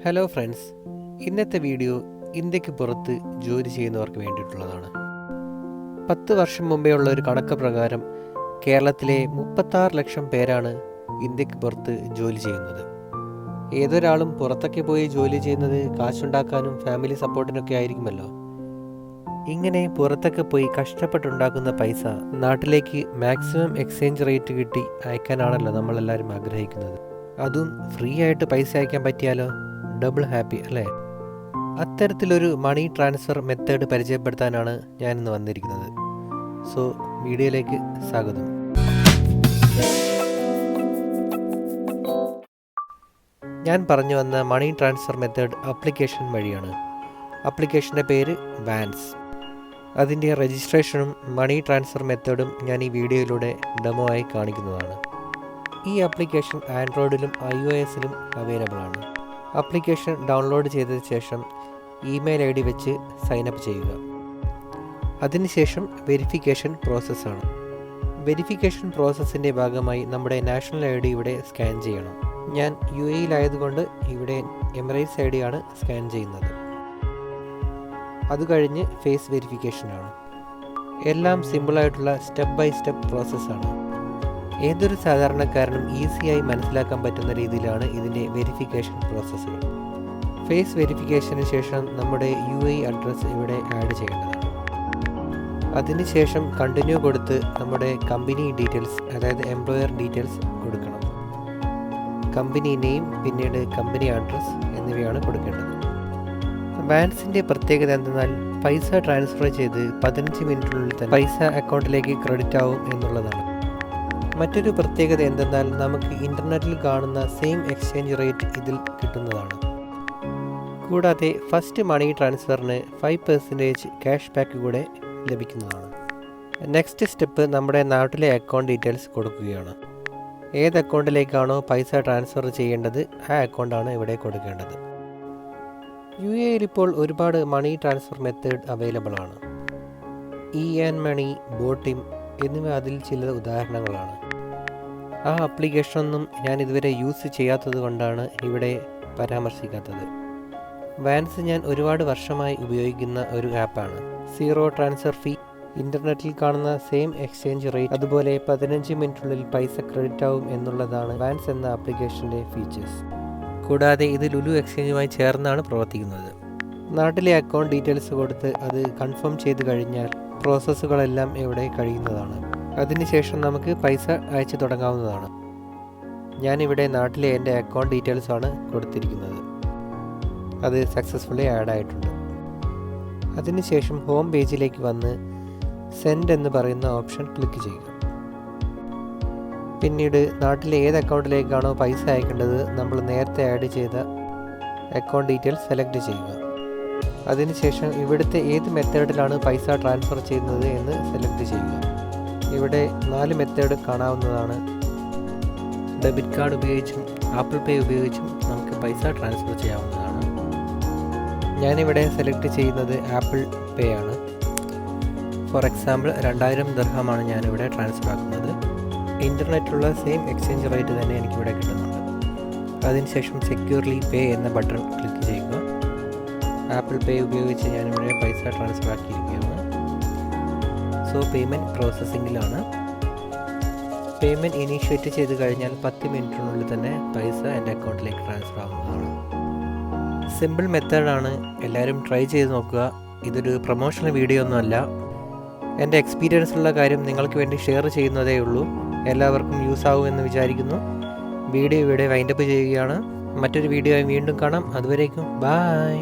Hello friends, ഇന്നത്തെ video ഇന്ത്യക്ക് പുറത്ത് ജോലി ചെയ്യുന്നവർക്ക് വേണ്ടിയിട്ടുള്ളതാണ്. 10 വർഷം മുമ്പേ ഉള്ള ഒരു കണക്ക് പ്രകാരം കേരളത്തിലെ 36 ലക്ഷം പേരാണ് ഇന്ത്യക്ക് പുറത്ത് ജോലി ചെയ്യുന്നത്. ഏതൊരാളും പുറത്തൊക്കെ പോയി ജോലി ചെയ്യുന്നത് കാശുണ്ടാക്കാനും ഫാമിലി സപ്പോർട്ടിനൊക്കെ ആയിരിക്കുമല്ലോ. ഇങ്ങനെ പുറത്തൊക്കെ പോയി കഷ്ടപ്പെട്ടുണ്ടാക്കുന്ന പൈസ നാട്ടിലേക്ക് മാക്സിമം എക്സ്ചേഞ്ച് റേറ്റ് കിട്ടി അയക്കാനാണല്ലോ നമ്മളെല്ലാവരും ആഗ്രഹിക്കുന്നത്. അതും ഫ്രീ ആയിട്ട് പൈസ അയക്കാൻ പറ്റിയാലോ, ഡബിൾ ഹാപ്പി അല്ലേ? അത്തരത്തിലൊരു മണി ട്രാൻസ്ഫർ മെത്തേഡ് പരിചയപ്പെടുത്താനാണ് ഞാനിന്ന് വന്നിരിക്കുന്നത്. സോ വീഡിയോയിലേക്ക് സ്വാഗതം. ഞാൻ പറഞ്ഞു വന്ന മണി ട്രാൻസ്ഫർ മെത്തേഡ് ആപ്ലിക്കേഷൻ വഴിയാണ്. ആപ്ലിക്കേഷൻ്റെ പേര് വാൻസ്. അതിൻ്റെ രജിസ്ട്രേഷനും മണി ട്രാൻസ്ഫർ മെത്തേഡും ഞാൻ ഈ വീഡിയോയിലൂടെ ഡെമോ ആയി കാണിക്കുന്നതാണ്. ഈ ആപ്ലിക്കേഷൻ ആൻഡ്രോയിഡിലും iOS-ലും അവൈലബിൾ ആണ്. ആപ്ലിക്കേഷൻ ഡൗൺലോഡ് ചെയ്തതിന് ശേഷം ഇമെയിൽ ID വെച്ച് സൈനപ്പ് ചെയ്യുക. അതിനുശേഷം വെരിഫിക്കേഷൻ പ്രോസസ്സാണ്. വെരിഫിക്കേഷൻ പ്രോസസ്സിൻ്റെ ഭാഗമായി നമ്മുടെ നാഷണൽ ID ഇവിടെ സ്കാൻ ചെയ്യണം. ഞാൻ UAE-യിലായതുകൊണ്ട് ഇവിടെ എമിറേറ്റ്സ് ID ആണ് സ്കാൻ ചെയ്യുന്നത്. അത് കഴിഞ്ഞ് ഫേസ് വെരിഫിക്കേഷനാണ്. എല്ലാം സിമ്പിളായിട്ടുള്ള സ്റ്റെപ്പ് ബൈ സ്റ്റെപ്പ് പ്രോസസ്സാണ്. ഏതൊരു സാധാരണക്കാരനും ഈസിയായി മനസ്സിലാക്കാൻ പറ്റുന്ന രീതിയിലാണ് ഇതിൻ്റെ വെരിഫിക്കേഷൻ പ്രോസസ്സുകൾ. ഫേസ് വെരിഫിക്കേഷന് ശേഷം നമ്മുടെ UAE അഡ്രസ്സ് ഇവിടെ ആഡ് ചെയ്യേണ്ടതാണ്. അതിനുശേഷം കണ്ടിന്യൂ കൊടുത്ത് നമ്മുടെ കമ്പനി ഡീറ്റെയിൽസ്, അതായത് എംപ്ലോയർ ഡീറ്റെയിൽസ് കൊടുക്കണം. കമ്പനി നെയിം, പിന്നീട് കമ്പനി അഡ്രസ്സ് എന്നിവയാണ് കൊടുക്കേണ്ടത്. വാൻസിൻ്റെ പ്രത്യേകത എന്തെന്നാൽ പൈസ ട്രാൻസ്ഫർ ചെയ്ത് 15 മിനിറ്റിനുള്ളിൽ തന്നെ പൈസ അക്കൗണ്ടിലേക്ക് ക്രെഡിറ്റ് ആവും എന്നുള്ളതാണ്. മറ്റൊരു പ്രത്യേകത എന്തെന്നാൽ നമുക്ക് ഇൻ്റർനെറ്റിൽ കാണുന്ന സെയിം എക്സ്ചേഞ്ച് റേറ്റ് ഇതിൽ കിട്ടുന്നതാണ്. കൂടാതെ ഫസ്റ്റ് മണി ട്രാൻസ്ഫറിന് 5% ക്യാഷ് ബാക്ക് കൂടെ ലഭിക്കുന്നതാണ്. നെക്സ്റ്റ് സ്റ്റെപ്പ് നമ്മുടെ നാട്ടിലെ അക്കൗണ്ട് ഡീറ്റെയിൽസ് കൊടുക്കുകയാണ്. ഏത് അക്കൗണ്ടിലേക്കാണോ പൈസ ട്രാൻസ്ഫർ ചെയ്യേണ്ടത് ആ അക്കൗണ്ടാണ് ഇവിടെ കൊടുക്കേണ്ടത്. UAE-യിൽ ഇപ്പോൾ ഒരുപാട് മണി ട്രാൻസ്ഫർ മെത്തേഡ് അവൈലബിൾ ആണ്. മണി, ബോട്ടിം എന്നിവ അതിൽ ചില ഉദാഹരണങ്ങളാണ്. ആ ആപ്ലിക്കേഷനൊന്നും ഞാൻ ഇതുവരെ യൂസ് ചെയ്യാത്തത് കൊണ്ടാണ് ഇവിടെ പരാമർശിക്കാത്തത്. വാൻസ് ഞാൻ ഒരുപാട് വർഷമായി ഉപയോഗിക്കുന്ന ഒരു ആപ്പാണ്. 0 ട്രാൻസ്ഫർ ഫീ, ഇൻ്റർനെറ്റിൽ കാണുന്ന സെയിം എക്സ്ചേഞ്ച് റേറ്റ്, അതുപോലെ 15 മിനിറ്റിനുള്ളിൽ പൈസ ക്രെഡിറ്റ് ആവും എന്നുള്ളതാണ് വാൻസ് എന്ന ആപ്ലിക്കേഷൻ്റെ ഫീച്ചേഴ്സ്. കൂടാതെ ഇത് ലുലു എക്സ്ചേഞ്ചുമായി ചേർന്നാണ് പ്രവർത്തിക്കുന്നത്. നാട്ടിലെ അക്കൗണ്ട് ഡീറ്റെയിൽസ് കൊടുത്ത് അത് കൺഫേം ചെയ്ത് കഴിഞ്ഞാൽ പ്രോസസ്സുകളെല്ലാം ഇവിടെ കഴിയുന്നതാണ്. അതിനുശേഷം നമുക്ക് പൈസ അയച്ചു തുടങ്ങാവുന്നതാണ്. ഞാനിവിടെ നാട്ടിലെ എൻ്റെ അക്കൗണ്ട് ഡീറ്റെയിൽസാണ് കൊടുത്തിരിക്കുന്നത്. അത് സക്സസ്ഫുള്ളി ആഡ് ആയിട്ടുണ്ട്. അതിനുശേഷം ഹോം പേജിലേക്ക് വന്ന് സെൻഡ് എന്ന് പറയുന്ന ഓപ്ഷൻ ക്ലിക്ക് ചെയ്യുക. പിന്നീട് നാട്ടിലെ ഏത് അക്കൗണ്ടിലേക്കാണോ പൈസ അയക്കേണ്ടത് നമ്മൾ നേരത്തെ ആഡ് ചെയ്ത അക്കൗണ്ട് ഡീറ്റെയിൽസ് സെലക്ട് ചെയ്യുക. അതിനുശേഷം ഇവിടുത്തെ ഏത് മെത്തേഡിലാണ് പൈസ ട്രാൻസ്ഫർ ചെയ്യുന്നത് എന്ന് സെലക്ട് ചെയ്യുക. ഇവിടെ 4 മെത്തേഡ് കാണാവുന്നതാണ്. ഡെബിറ്റ് കാർഡ് ഉപയോഗിച്ചും ആപ്പിൾ പേ ഉപയോഗിച്ചും നമുക്ക് പൈസ ട്രാൻസ്ഫർ ചെയ്യാവുന്നതാണ്. ഞാനിവിടെ സെലക്ട് ചെയ്യുന്നത് ആപ്പിൾ പേ ആണ്. ഫോർ എക്സാമ്പിൾ 2000 ദിർഹമാണ് ഞാനിവിടെ ട്രാൻസ്ഫർ ആക്കുന്നത്. ഇൻ്റർനെറ്റിലുള്ള സെയിം എക്സ്ചേഞ്ച് റേറ്റ് തന്നെ എനിക്കിവിടെ കിട്ടുന്നുണ്ട്. അതിനുശേഷം സെക്യൂർലി പേ എന്ന ബട്ടൺ ക്ലിക്ക് ചെയ്യുക. ആപ്പിൾ പേ ഉപയോഗിച്ച് ഞാനിവിടെ പൈസ ട്രാൻസ്ഫർ ആക്കിയിരിക്കുകയാണ്. സോ പേയ്മെൻറ്റ് പ്രോസസ്സിങ്ങിലാണ്. പേയ്മെൻറ്റ് ഇനീഷ്യേറ്റ് ചെയ്ത് കഴിഞ്ഞാൽ 10 മിനിറ്റിനുള്ളിൽ തന്നെ പൈസ എൻ്റെ അക്കൗണ്ടിലേക്ക് ട്രാൻസ്ഫർ ആവുന്നതാണ്. സിമ്പിൾ മെത്തേഡാണ്, എല്ലാവരും ട്രൈ ചെയ്ത് നോക്കുക. ഇതൊരു പ്രൊമോഷണൽ വീഡിയോ ഒന്നുമല്ല. എൻ്റെ എക്സ്പീരിയൻസുള്ള കാര്യം നിങ്ങൾക്ക് വേണ്ടി ഷെയർ ചെയ്യുന്നതേ ഉള്ളൂ. എല്ലാവർക്കും യൂസ് ആകുമെന്ന് വിചാരിക്കുന്നു. വീഡിയോ ഇവിടെ വൈൻഡപ്പ് ചെയ്യുകയാണ്. മറ്റൊരു വീഡിയോ വീണ്ടും കാണാം. അതുവരേക്കും ബൈ.